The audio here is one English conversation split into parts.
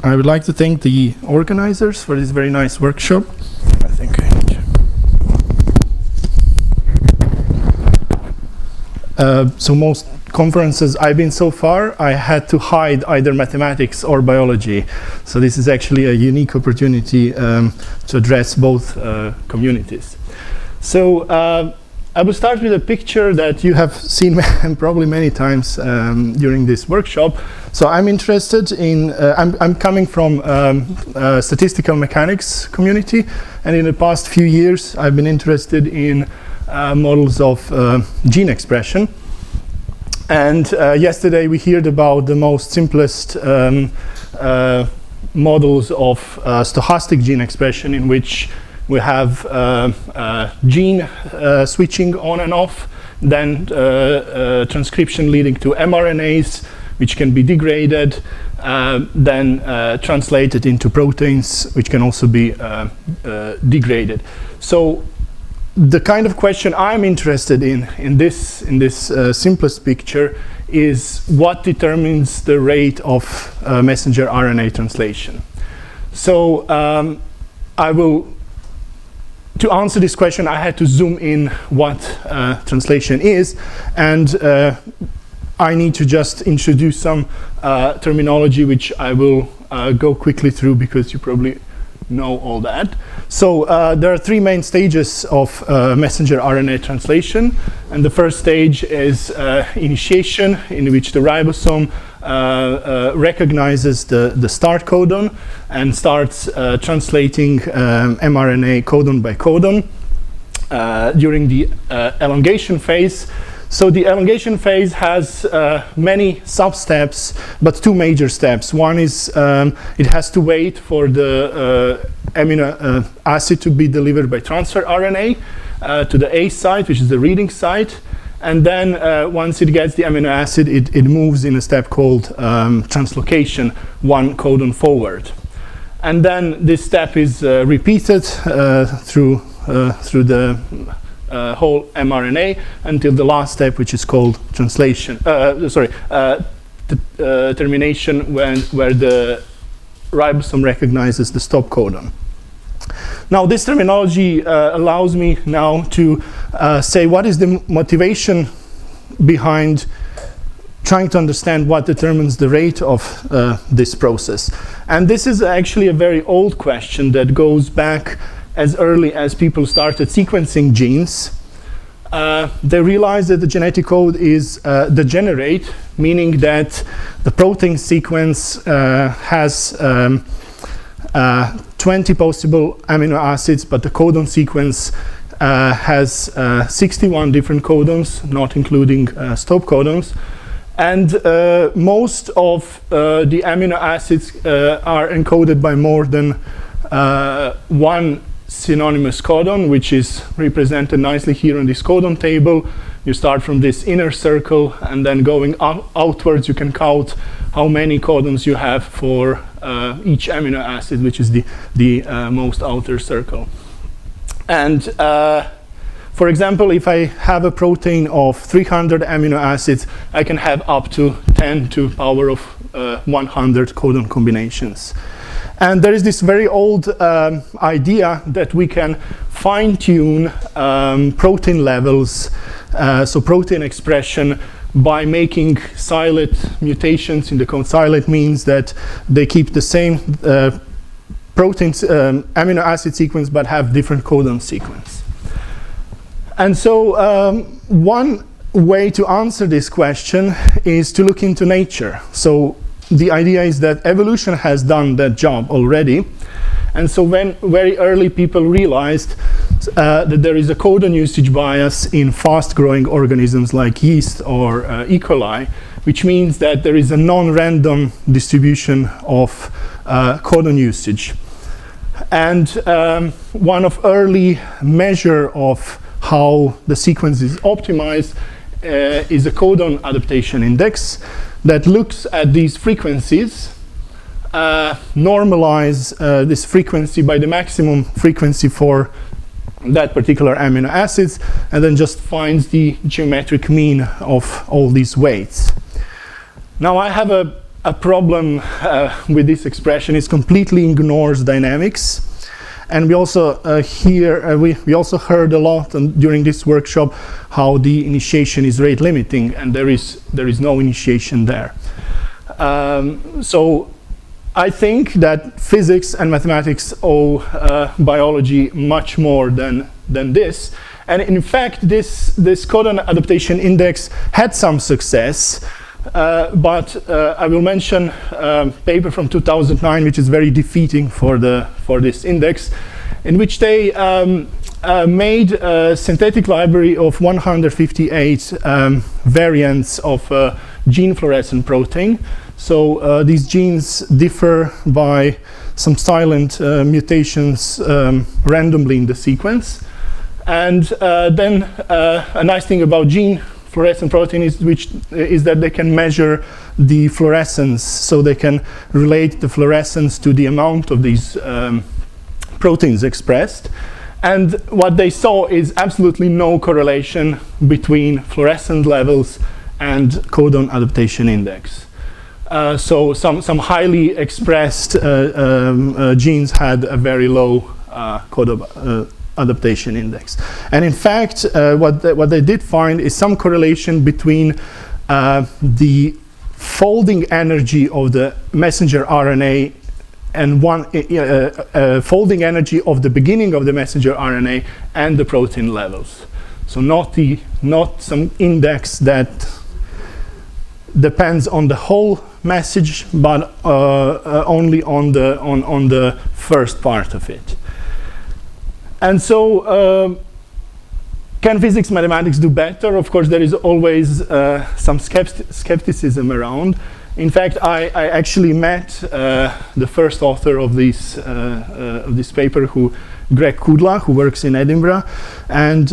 I would like to thank the organizers for this very nice workshop. I think I need to. So most conferences I've been so far, I had to hide either mathematics or biology. So this is actually a unique opportunity to address both communities. So I will start with a picture that you have seen probably many times during this workshop. So I'm interested in, I'm coming from statistical mechanics community, and in the past few years I've been interested in models of gene expression. And yesterday we heard about the most simplest models of stochastic gene expression, in which we have gene switching on and off, then transcription leading to mRNAs, which can be degraded, then translated into proteins, which can also be degraded. So the kind of question I'm interested in this simplest picture is what determines the rate of messenger RNA translation. So to answer this question, I had to zoom in what translation is, and I need to just introduce some terminology which I will go quickly through because you probably know all that. So there are three main stages of messenger RNA translation, and the first stage is initiation, in which the ribosome recognizes the start codon and starts translating mRNA codon by codon during the elongation phase. So the elongation phase has many sub-steps, but two major steps. One is it has to wait for the amino acid to be delivered by transfer RNA to the A site, which is the reading site. And then once it gets the amino acid, it moves in a step called translocation, one codon forward. And then this step is repeated through the whole mRNA until the last step, which is called translation. Termination, where the ribosome recognizes the stop codon. Now, this terminology allows me now to say what is the motivation behind trying to understand what determines the rate of this process. And this is actually a very old question that goes back as early as people started sequencing genes. They realized that the genetic code is degenerate, meaning that the protein sequence has 20 possible amino acids, but the codon sequence has 61 different codons, not including stop codons. And most of the amino acids are encoded by more than one synonymous codon, which is represented nicely here on this codon table. You start from this inner circle, and then going outwards, you can count how many codons you have for each amino acid, which is the most outer circle. And for example, if I have a protein of 300 amino acids, I can have up to 10 to the power of 100 codon combinations. And there is this very old idea that we can fine-tune protein levels, so protein expression, by making silent mutations in the code. Silent means that they keep the same proteins, amino acid sequence, but have different codon sequence. And so one way to answer this question is to look into nature. So the idea is that evolution has done that job already. And so when very early people realized that there is a codon usage bias in fast-growing organisms like yeast or E. coli, which means that there is a non-random distribution of codon usage. And one of early measure of how the sequence is optimized is a codon adaptation index that looks at these frequencies, normalize this frequency by the maximum frequency for that particular amino acids, and then just finds the geometric mean of all these weights. Now I have a a problem with this expression is completely ignores dynamics. And we also we also heard a lot during this workshop how the initiation is rate limiting, and there is no initiation there. So I think that physics and mathematics owe biology much more than this. And in fact, this codon adaptation index had some success. But I will mention a paper from 2009, which is very defeating for this index, in which they made a synthetic library of 158 variants of gene fluorescent protein. So these genes differ by some silent mutations randomly in the sequence. And then a nice thing about gene fluorescent protein is that they can measure the fluorescence, so they can relate the fluorescence to the amount of these proteins expressed. And what they saw is absolutely no correlation between fluorescent levels and codon adaptation index. So some highly expressed genes had a very low codon adaptation index. And in fact, what they did find is some correlation between the folding energy of the messenger RNA and folding energy of the beginning of the messenger RNA and the protein levels. So not some index that depends on the whole message, but only on the first part of it. And so, can physics, mathematics do better? Of course, there is always some skepticism around. In fact, I actually met the first author of this paper, Greg Kudla, who works in Edinburgh, and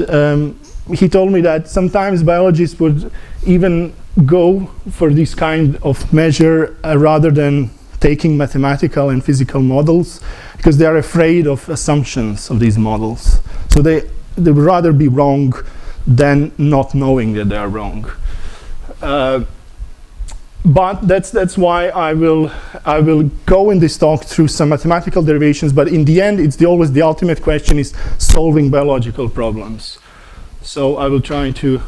he told me that sometimes biologists would even go for this kind of measure rather than taking mathematical and physical models, because they are afraid of assumptions of these models. So they would rather be wrong than not knowing that they are wrong. But that's why I will go in this talk through some mathematical derivations. But in the end, it's always the ultimate question is solving biological problems. So I will try to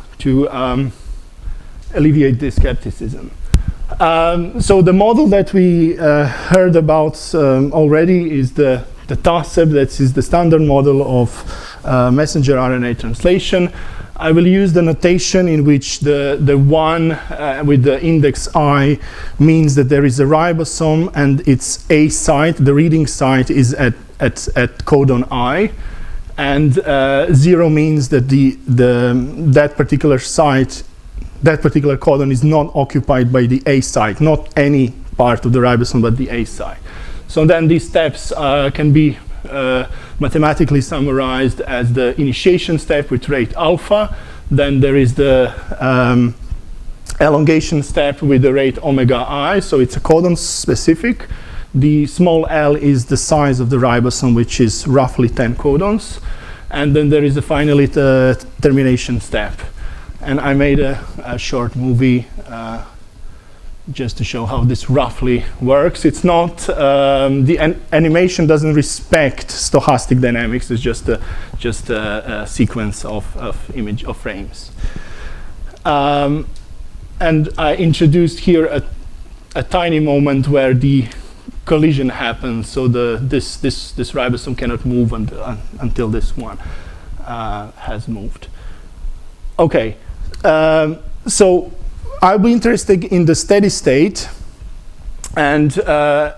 alleviate this skepticism. So the model that we heard about already is the datasets. That is the standard model of messenger RNA translation. I will use the notation in which the one with the index I means that there is a ribosome and its A site, the reading site, is at codon I, and 0 means that that particular site, that particular codon is not occupied by the A site, not any part of the ribosome, but the A site. So then these steps can be mathematically summarized as the initiation step with rate alpha. Then there is the elongation step with the rate omega I, so it's a codon specific. The small l is the size of the ribosome, which is roughly 10 codons. And then there is finally the termination step. And I made a short movie just to show how this roughly works. It's not, the animation doesn't respect stochastic dynamics. It's just a sequence of frames. And I introduced here a tiny moment where the collision happens. So this ribosome cannot move until this one has moved. Okay. So I'll be interested in the steady state, and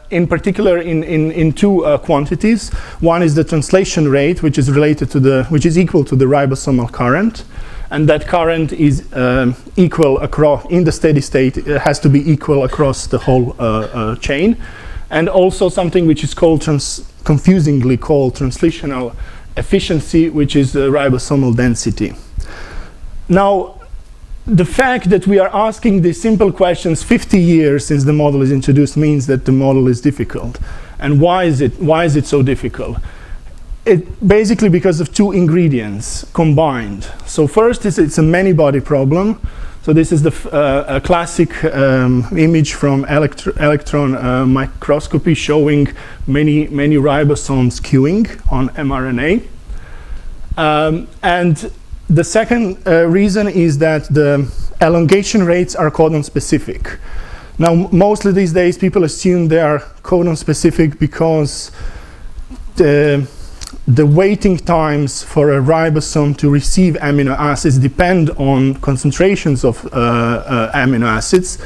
in particular in two quantities. One is the translation rate, which is related to which is equal to the ribosomal current, and that current is equal across in the steady state. It has to be equal across the whole chain, and also something which is called confusingly called translational efficiency, which is the ribosomal density. Now, the fact that we are asking these simple questions 50 years since the model is introduced means that the model is difficult. And why is it so difficult? basically because of two ingredients combined. So first it's a many-body problem. So this is a classic image from electron microscopy showing many ribosomes queuing on mRNA. And the second reason is that the elongation rates are codon specific. Now, mostly these days people assume they are codon specific because the waiting times for a ribosome to receive amino acids depend on concentrations of amino acids,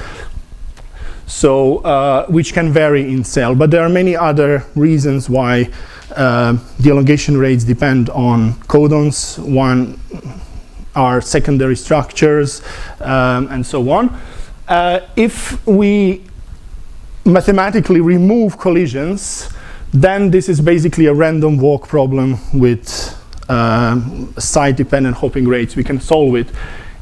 so which can vary in cell. But there are many other reasons why the elongation rates depend on codons. One are secondary structures, and so on. If we mathematically remove collisions, then this is basically a random walk problem with site-dependent hopping rates. We can solve it.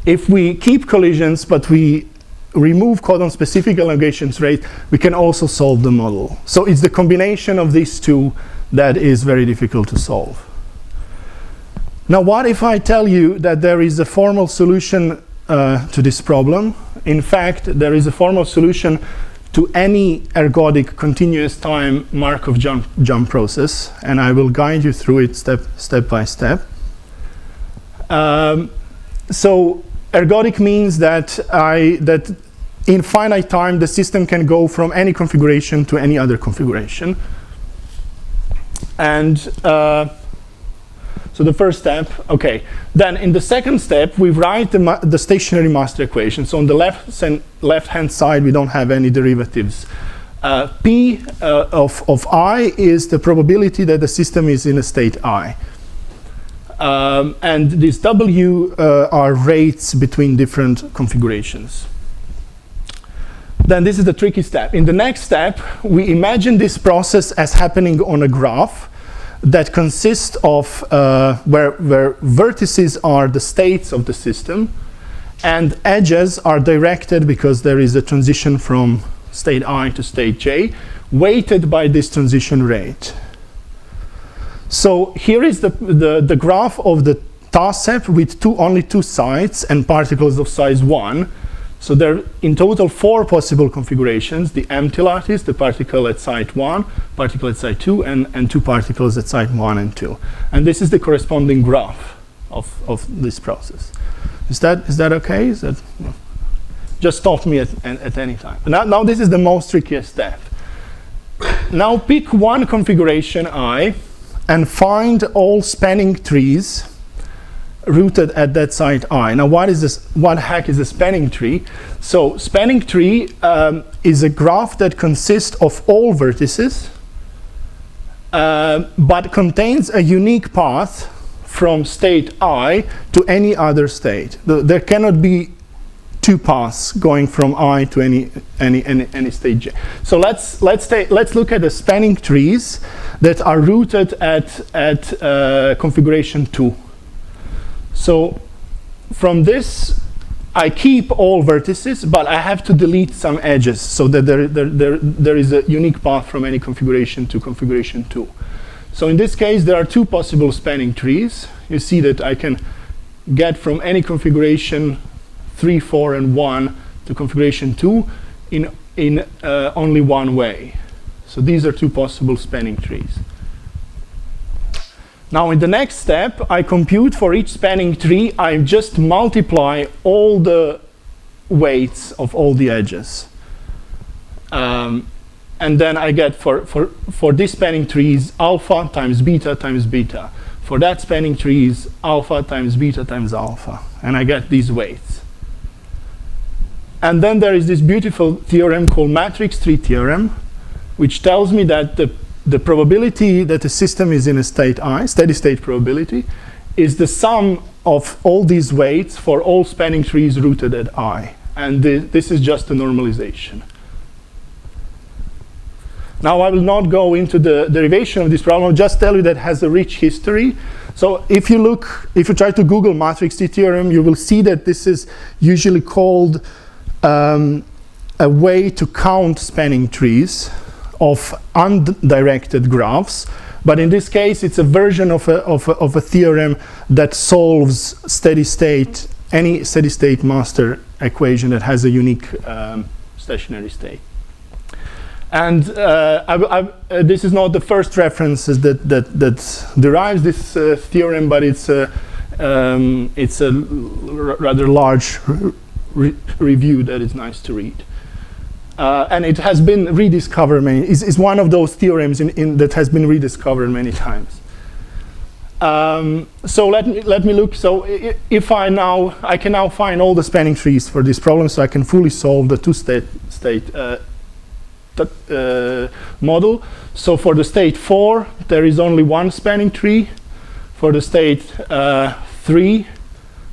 If we keep collisions, but we remove codon-specific elongation rate, we can also solve the model. So it's the combination of these two that is very difficult to solve. Now, what if I tell you that there is a formal solution to this problem? In fact, there is a formal solution to any ergodic continuous time Markov jump process, and I will guide you through it step by step. So ergodic means that in finite time the system can go from any configuration to any other configuration. And so the first step, okay. Then in the second step, we write the stationary master equation. So on the left-hand side, we don't have any derivatives. P of I is the probability that the system is in a state I. And this W are rates between different configurations. Then this is the tricky step. In the next step, we imagine this process as happening on a graph that consists of where vertices are the states of the system and edges are directed, because there is a transition from state I to state J, weighted by this transition rate. So here is the graph of the datasets with only two sites and particles of size 1. So there are in total 4 possible configurations: the empty lattice, the particle at site 1, particle at site 2, and 2 particles at site 1 and 2. And this is the corresponding graph of this process. Is that okay? Is that, no. Just stop me at any time. Now this is the most trickiest step. Now pick one configuration I and find all spanning trees rooted at that site I. Now what is this? What the heck is a spanning tree? So spanning tree is a graph that consists of all vertices, but contains a unique path from state I to any other state. There cannot be 2 paths going from I to any state J. So let's look at the spanning trees that are rooted at configuration 2. So from this, I keep all vertices, but I have to delete some edges so that there is a unique path from any configuration to configuration 2. So in this case, there are 2 possible spanning trees. You see that I can get from any configuration 3, 4, and 1 to configuration 2 in only one way. So these are 2 possible spanning trees. Now in the next step, I compute for each spanning tree, I just multiply all the weights of all the edges. And then I get for this spanning trees, alpha times beta times beta. For that spanning trees, alpha times beta times alpha. And I get these weights. And then there is this beautiful theorem called matrix tree theorem, which tells me that the probability that a system is in a state I, steady state probability, is the sum of all these weights for all spanning trees rooted at I. And this is just a normalization. Now I will not go into the derivation of this problem, I'll just tell you that it has a rich history. So if you try to Google matrix tree theorem, you will see that this is usually called a way to count spanning trees of undirected graphs But in this case, it's a version of a theorem that solves any steady state master equation that has a unique stationary state. And this is not the first reference that derives this theorem, but it's a rather large review that is nice to read. And it has been rediscovered is one of those theorems that has been rediscovered many times. So let me look. So if I can now find all the spanning trees for this problem, so I can fully solve the two-state model. So for the state 4, there is only one spanning tree. For the state 3,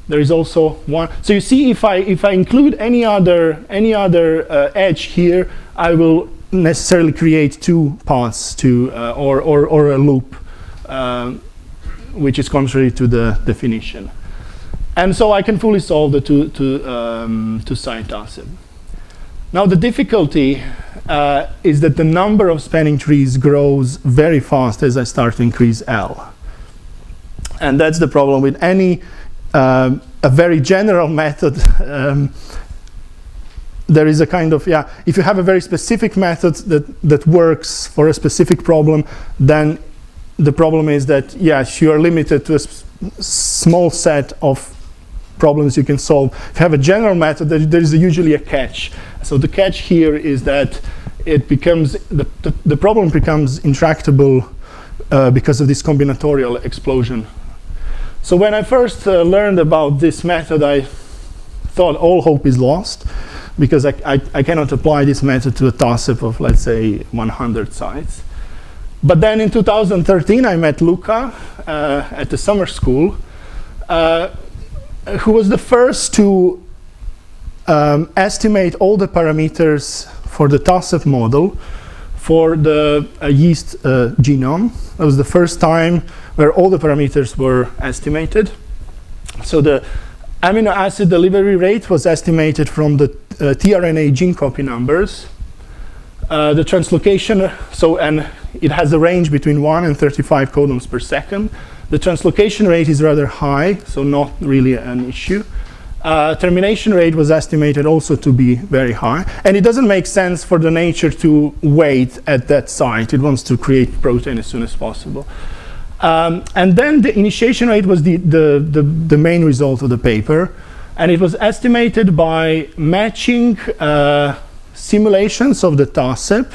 there is also one. So you see, if I include any other edge here, I will necessarily create two paths to or a loop, which is contrary to the definition. And so I can fully solve the two-side datasset. Now the difficulty is that the number of spanning trees grows very fast as I start to increase L. And that's the problem with any a very general method. There is a kind of, if you have a very specific method that works for a specific problem, then the problem is that, yes, you are limited to a small set of problems you can solve. If you have a general method, there is usually a catch. So the catch here is that it becomes, the problem becomes intractable because of this combinatorial explosion. So when I first learned about this method, I thought all hope is lost, because I cannot apply this method to a datasset of, let's say, 100 sites. But then in 2013, I met Luca at the summer school, who was the first to estimate all the parameters for the datasset model for the yeast genome. That was the first time where all the parameters were estimated. So the amino acid delivery rate was estimated from the tRNA gene copy numbers. The translocation, and it has a range between 1 and 35 codons per second. The translocation rate is rather high, so not really an issue. Termination rate was estimated also to be very high. And it doesn't make sense for the nature to wait at that site. It wants to create protein as soon as possible. And then the initiation rate was the main result of the paper. And it was estimated by matching simulations of the datasset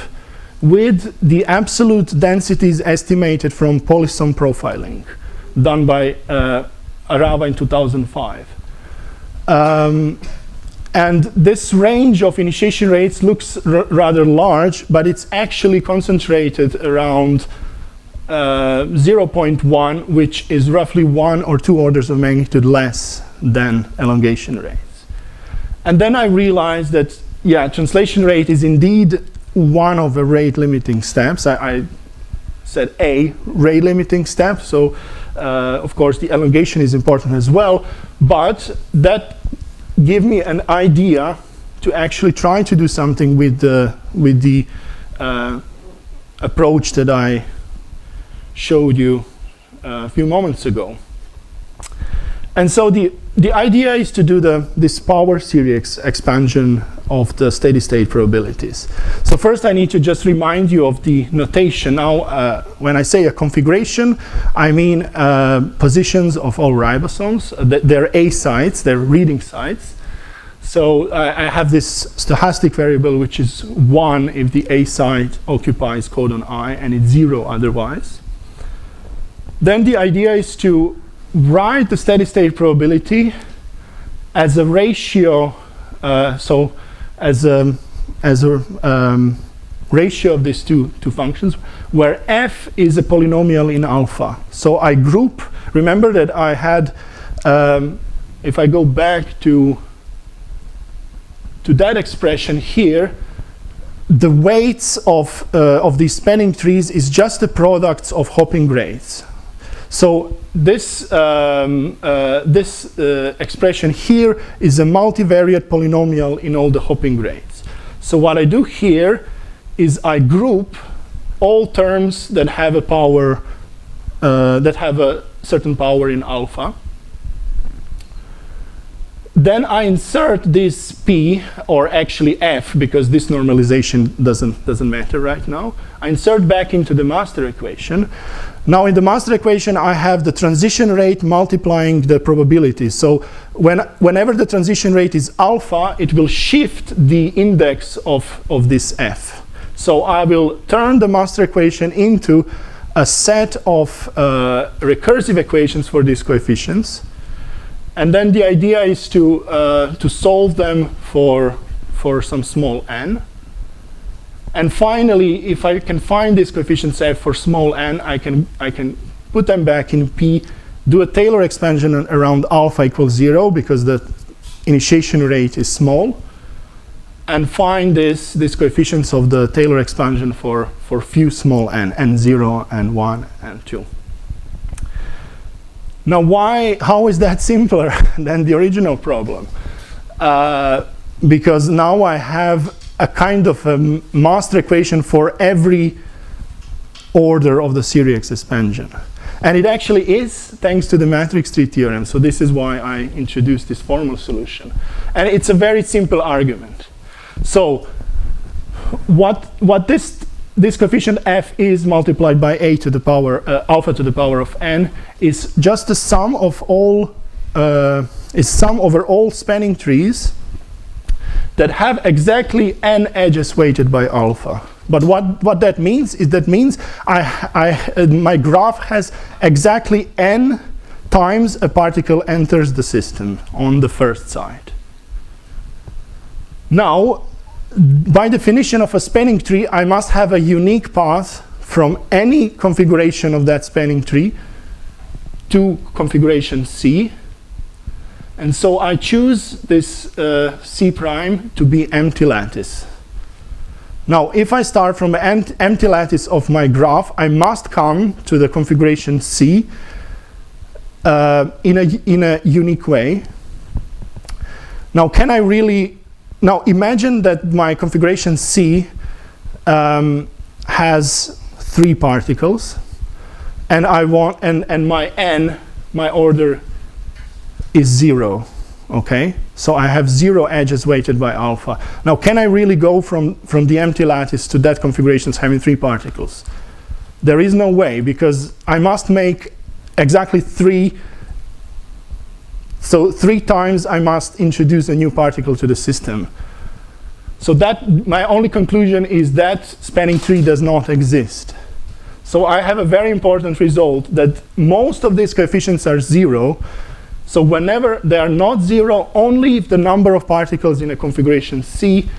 with the absolute densities estimated from Polisson profiling done by Arava in 2005. And this range of initiation rates looks rather large, but it's actually concentrated around 0.1, which is roughly 1 or 2 orders of magnitude less than elongation rates. And then I realized that, translation rate is indeed one of the rate limiting steps. I said a rate limiting step, so of course the elongation is important as well, but that gave me an idea to actually try to do something with the approach that I showed you a few moments ago. And so the idea is to do this power series expansion of the steady state probabilities. So first I need to just remind you of the notation. Now when I say a configuration, I mean positions of all ribosomes. They're A sites, they're reading sites. So I have this stochastic variable which is 1 if the A site occupies codon I, and it's 0 otherwise. Then the idea is to write the steady state probability as a ratio, so as a ratio of these two functions, where f is a polynomial in alpha. So I group, remember that I had, if I go back to that expression here, the weights of these spanning trees is just the products of hopping grades. So this expression here is a multivariate polynomial in all the hopping grades. So what I do here is I group all terms that have a power, that have a certain power in alpha. Then I insert this P, or actually F, because this normalization doesn't matter right now. I insert back into the master equation. Now in the master equation, I have the transition rate multiplying the probability. So whenever the transition rate is alpha, it will shift the index of this F. So I will turn the master equation into a set of recursive equations for these coefficients. And then the idea is to solve them for some small n. And finally, if I can find these coefficients f for small n, I can put them back in P, do a Taylor expansion around alpha equals 0 because the initiation rate is small, and find these coefficients of the Taylor expansion for few small n, n0, n1, n2. Now, how is that simpler than the original problem? Because now I have a kind of a master equation for every order of the Syriac expansion. And it actually is, thanks to the matrix tree theorem. So this is why I introduced this formal solution. And it's a very simple argument. So what this coefficient f is multiplied by a to the power alpha to the power of n is just the sum of all is sum over all spanning trees that have exactly n edges weighted by alpha. But what that means is my graph has exactly n times a particle enters the system on the first side. Now, by definition of a spanning tree, I must have a unique path from any configuration of that spanning tree to configuration C. And so I choose this C prime to be empty lattice. Now, if I start from an empty lattice of my graph, I must come to the configuration C in a unique way. Now, now imagine that my configuration C has 3 particles, and my order is 0. Okay, so I have 0 edges weighted by alpha. Now, can I really go from the empty lattice to that configuration having 3 particles? There is no way, because I must make exactly 3. So 3 times I must introduce a new particle to the system. So my only conclusion is that spanning tree does not exist. So I have a very important result that most of these coefficients are 0. So whenever they are not 0, only if the number of particles in a configuration C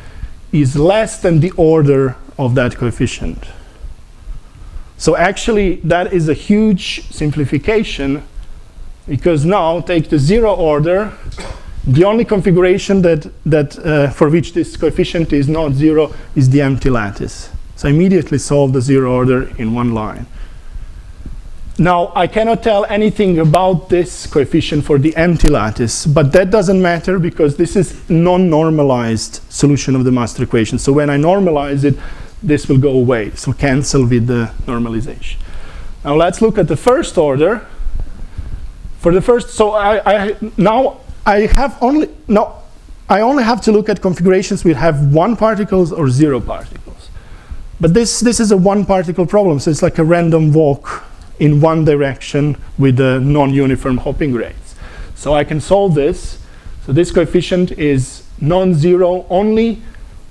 is less than the order of that coefficient. So actually, that is a huge simplification, because now take the 0 order, the only configuration for which this coefficient is not 0 is the empty lattice. So I immediately solve the 0 order in one line. Now, I cannot tell anything about this coefficient for the empty lattice, but that doesn't matter because this is non-normalized solution of the master equation. So when I normalize it, this will go away. So cancel with the normalization. Now let's look at the first order. For the first, so I only have to look at configurations which have 1 particles or 0 particles. But this is a 1 particle problem, so it's like a random walk in one direction with non-uniform hopping rates. So I can solve this. So this coefficient is non-zero only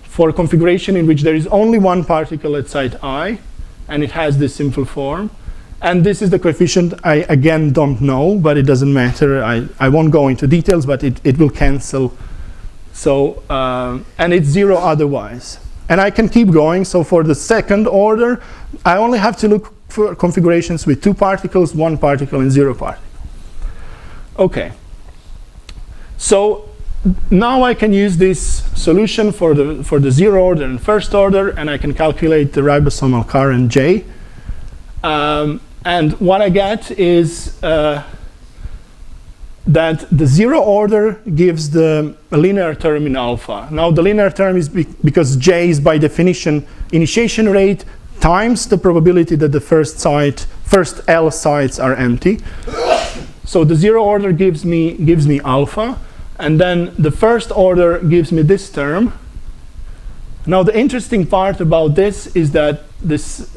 for a configuration in which there is only 1 particle at site I, and it has this simple form. And this is the coefficient I, again, don't know, but it doesn't matter. I won't go into details, but it will cancel. So, and it's 0 otherwise. And I can keep going. So for the second order, I only have to look for configurations with 2 particles, 1 particle, and 0 particle. Okay. So now I can use this solution for the 0 order and first order, and I can calculate the ribosomal current J. And what I get is that the 0 order gives the linear term in alpha. Now the linear term is because J is by definition initiation rate times the probability that the first L sites are empty. So the zero order gives me alpha, and then the first order gives me this term. Now the interesting part about this is that this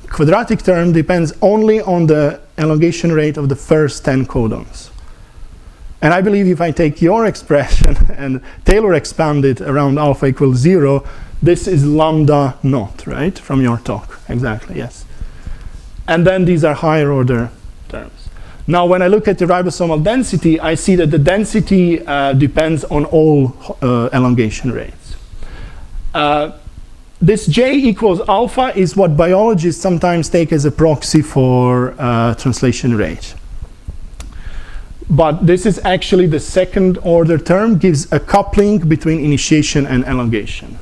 quadratic term depends only on the elongation rate of the first 10 codons. And I believe if I take your expression and Taylor expand it around alpha equals 0, this is lambda naught, right? From your talk, exactly, yes. And then these are higher order terms. Now when I look at the ribosomal density, I see that the density depends on all elongation rates. This J equals alpha is what biologists sometimes take as a proxy for translation rate. But this is actually the second order term, gives a coupling between initiation and elongation.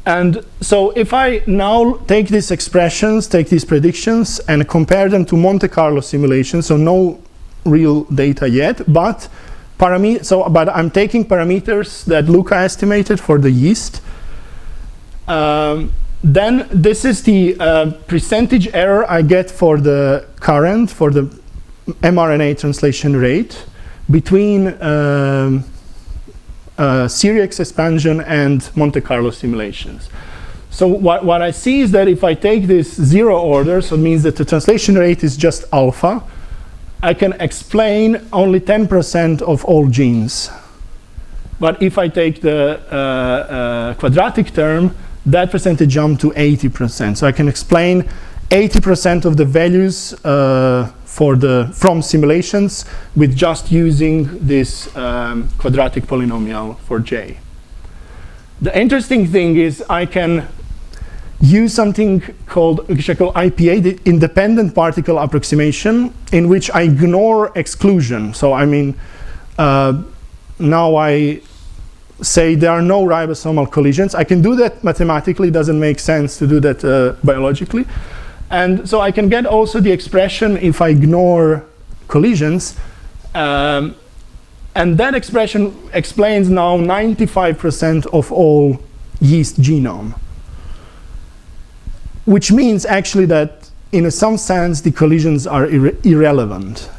And so if I now take these expressions, take these predictions, and compare them to Monte Carlo simulations, so no real data yet, but I'm taking parameters that Luca estimated for the yeast. Then this is the percentage error I get for the current, for the mRNA translation rate between Sirius expansion and Monte Carlo simulations. So what I see is that if I take this zero order, so it means that the translation rate is just alpha, I can explain only 10% of all genes. But if I take the quadratic term, that percentage jump to 80%. So I can explain 80% of the values from simulations with just using this quadratic polynomial for J. The interesting thing is I can use something called IPA, the independent particle approximation, in which I ignore exclusion. So I mean, now I say there are no ribosomal collisions. I can do that mathematically, it doesn't make sense to do that biologically. And so I can get also the expression if I ignore collisions. And that expression explains now 95% of all yeast genome. Which means actually that in some sense the collisions are irrelevant.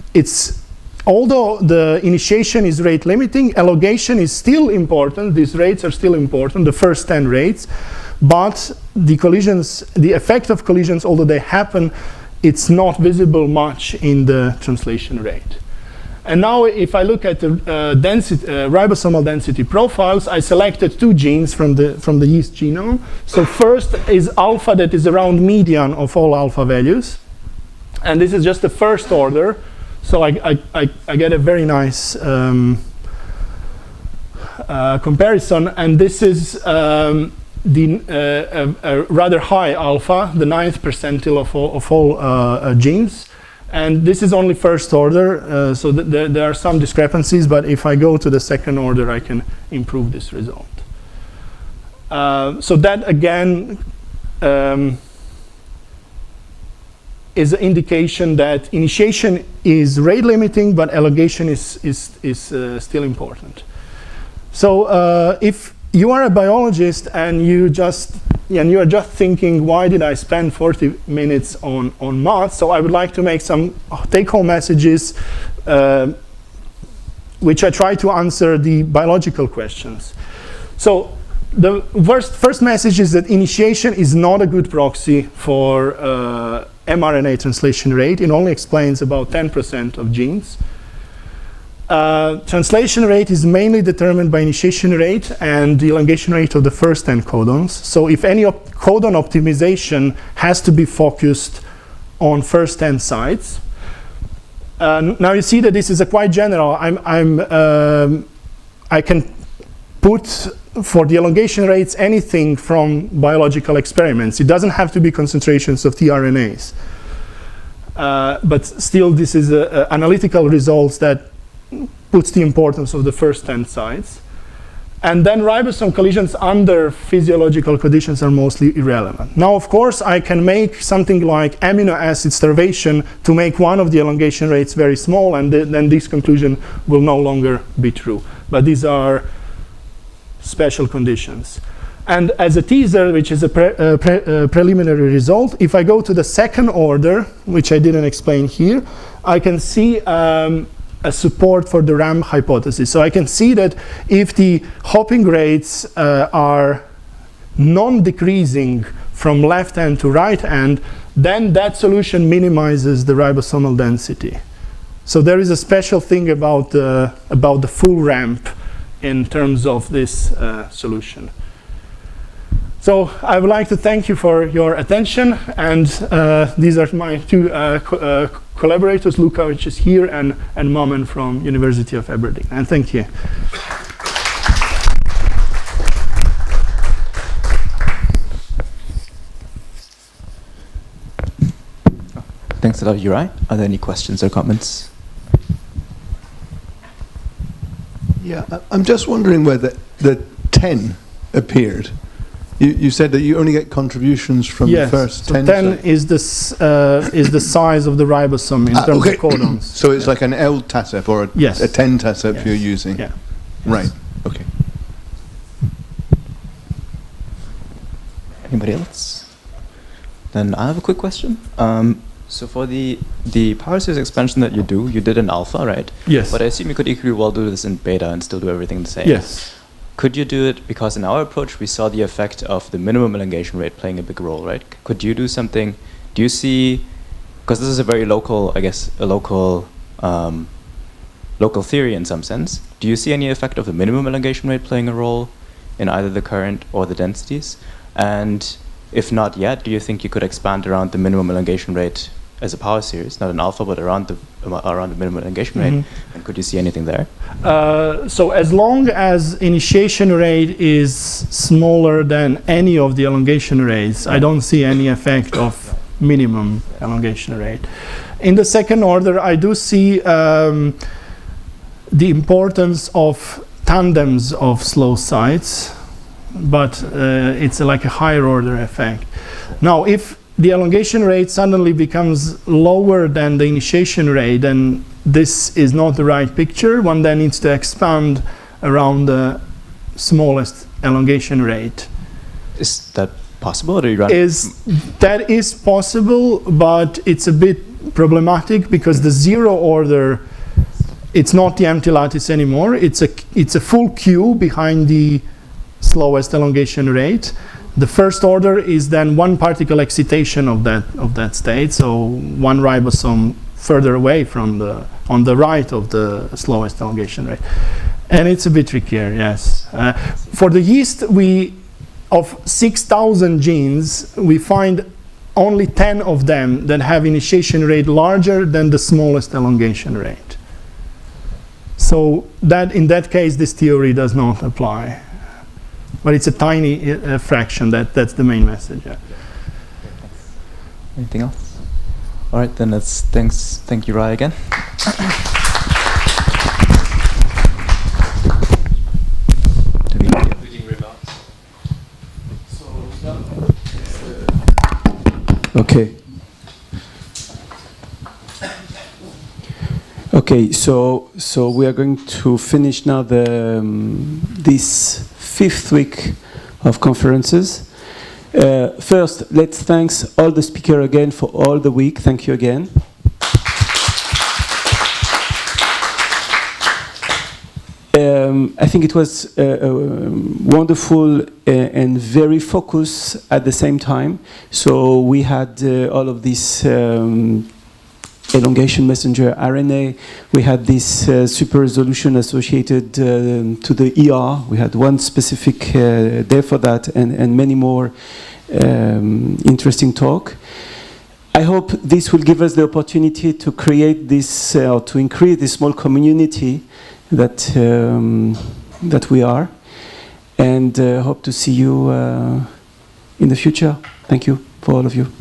Although the initiation is rate limiting, elongation is still important. These rates are still important, the first 10 rates. But the collisions, the effect of collisions, although they happen, it's not visible much in the translation rate. And now if I look at the ribosomal density profiles, I selected two genes from the yeast genome. So first is alpha, that is around median of all alpha values. And this is just the first order. So I get a very nice comparison. And this is a rather high alpha, the 9th percentile of all genes. And this is only first order, so there are some discrepancies, but if I go to the second order, I can improve this result. So that again is an indication that initiation is rate limiting, but elongation is still important. So if you are a biologist and you are just thinking, why did I spend 40 minutes on math? So I would like to make some take-home messages which I try to answer the biological questions. So the first message is that initiation is not a good proxy for mRNA translation rate. It only explains about 10% of genes. Translation rate is mainly determined by initiation rate and the elongation rate of the first 10 codons. So if any codon optimization has to be focused on first 10 sites. Now you see that this is a quite general. I can put for the elongation rates anything from biological experiments. It doesn't have to be concentrations of tRNAs. But still, this is analytical results that puts the importance of the first 10 sites. And then ribosome collisions under physiological conditions are mostly irrelevant. Now, of course, I can make something like amino acid starvation to make one of the elongation rates very small, and then this conclusion will no longer be true. But these are special conditions. And as a teaser, which is a preliminary result, if I go to the second order, which I didn't explain here, I can see a support for the ramp hypothesis. So I can see that if the hopping rates are non-decreasing from left end to right end, then that solution minimizes the ribosomal density. So there is a special thing about the full ramp in terms of this solution. So I would like to thank you for your attention, and these are my two collaborators, Luca, which is here, and Momen from University of Aberdeen. And thank you. Thanks a lot, Uri. Are there any questions or comments? Yeah, I'm just wondering where the 10 appeared. You said that you only get contributions from the first 10. 10 is the size of the ribosome in terms of codons. So it's like an L TASEP or a 10 TASEP you're using? Yeah. Right, okay. Anybody else? Then I have a quick question. So for the power series expansion that you do, you did in alpha, right? Yes. But I assume you could equally well do this in beta and still do everything the same. Yes. Could you do it, because in our approach we saw the effect of the minimum elongation rate playing a big role, right? Could you do something, do you see, because this is a very local, I guess, a local theory in some sense, do you see any effect of the minimum elongation rate playing a role in either the current or the densities? And if not yet, do you think you could expand around the minimum elongation rate as a power series, not in alpha, but around the minimum elongation rate? And could you see anything there? So as long as initiation rate is smaller than any of the elongation rates, I don't see any effect of minimum elongation rate. In the second order, I do see the importance of tandems of slow sites, but it's like a higher order effect. Now, if the elongation rate suddenly becomes lower than the initiation rate, then this is not the right picture. One then needs to expand around the smallest elongation rate. Is that possible, or do you run? That is possible, but it's a bit problematic because the zero order, it's not the empty lattice anymore. It's a full queue behind the slowest elongation rate. The first order is then one particle excitation of that state, so one ribosome further away from on the right of the slowest elongation rate. And it's a bit trickier, yes. For the yeast, of 6,000 genes, we find only 10 of them that have initiation rate larger than the smallest elongation rate. So in that case, this theory does not apply. But it's a tiny fraction. That's the main message. Yeah. Anything else? All right, then thank you, Rai, again. Okay. Okay, so we are going to finish now this 5th week of conferences. First, let's thank all the speakers again for all the week. Thank you again. I think it was wonderful and very focused at the same time. So we had all of this elongation messenger RNA. We had this super resolution associated to the ER. We had one specific day for that, and many more interesting talk. I hope this will give us the opportunity to create this, or to increase this small community that we are, and hope to see you in the future. Thank you for all of you.